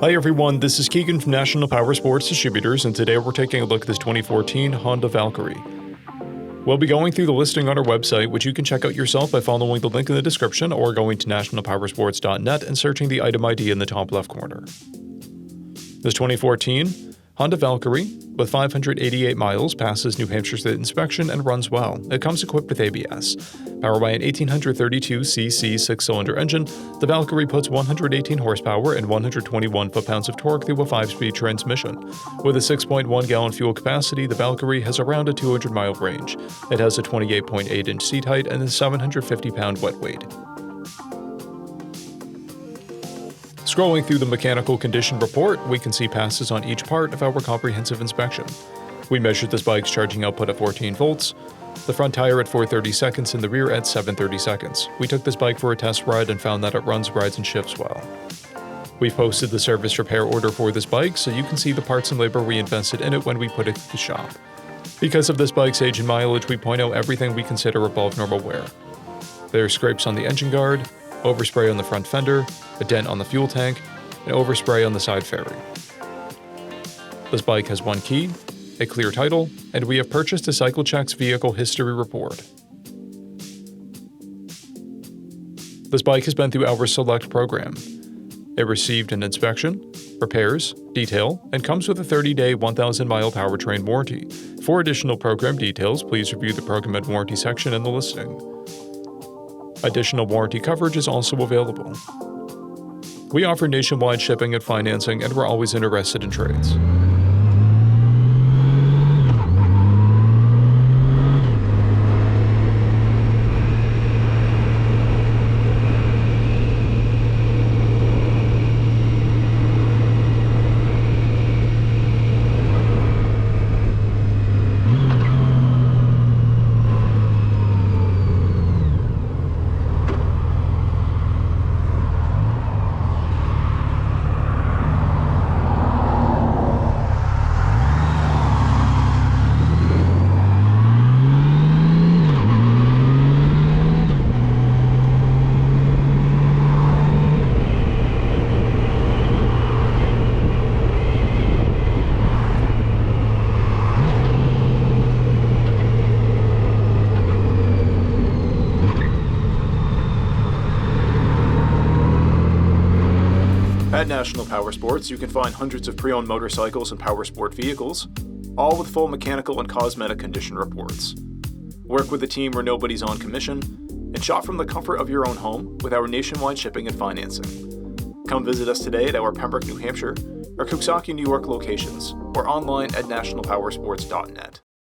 Hi everyone, this is Keegan from National Powersports Distributors, and today we're taking a look at this 2014 Honda Valkyrie. We'll be going through the listing on our website, which you can check out yourself by following the link in the description or going to nationalpowersports.net and searching the item ID in the top left corner. This 2014 Honda Valkyrie, with 588 miles, passes New Hampshire State inspection and runs well. It comes equipped with ABS. Powered by an 1832cc 6-cylinder engine, the Valkyrie puts 118 horsepower and 121 foot-pounds of torque through a 5-speed transmission. With a 6.1-gallon fuel capacity, the Valkyrie has around a 200-mile range. It has a 28.8-inch seat height and a 750-pound wet weight. Scrolling through the mechanical condition report, we can see passes on each part of our comprehensive inspection. We measured this bike's charging output at 14 volts, the front tire at 430 seconds and the rear at 730 seconds. We took this bike for a test ride and found that it runs, rides, and shifts well. We've posted the service repair order for this bike so you can see the parts and labor we invested in it when we put it to the shop. Because of this bike's age and mileage, we point out everything we consider above normal wear. There are scrapes on the engine guard, overspray on the front fender, a dent on the fuel tank, and overspray on the side fairing. This bike has one key, a clear title, and we have purchased a CycleCheck's vehicle history report. This bike has been through our Select program. It received an inspection, repairs, detail, and comes with a 30-day, 1,000-mile powertrain warranty. For additional program details, please review the program and warranty section in the listing. Additional warranty coverage is also available. We offer nationwide shipping and financing, and we're always interested in trades. At National Powersports, you can find hundreds of pre-owned motorcycles and powersport vehicles, all with full mechanical and cosmetic condition reports. Work with a team where nobody's on commission, and shop from the comfort of your own home with our nationwide shipping and financing. Come visit us today at our Pembroke, New Hampshire, or Coxsackie, New York locations, or online at nationalpowersports.net.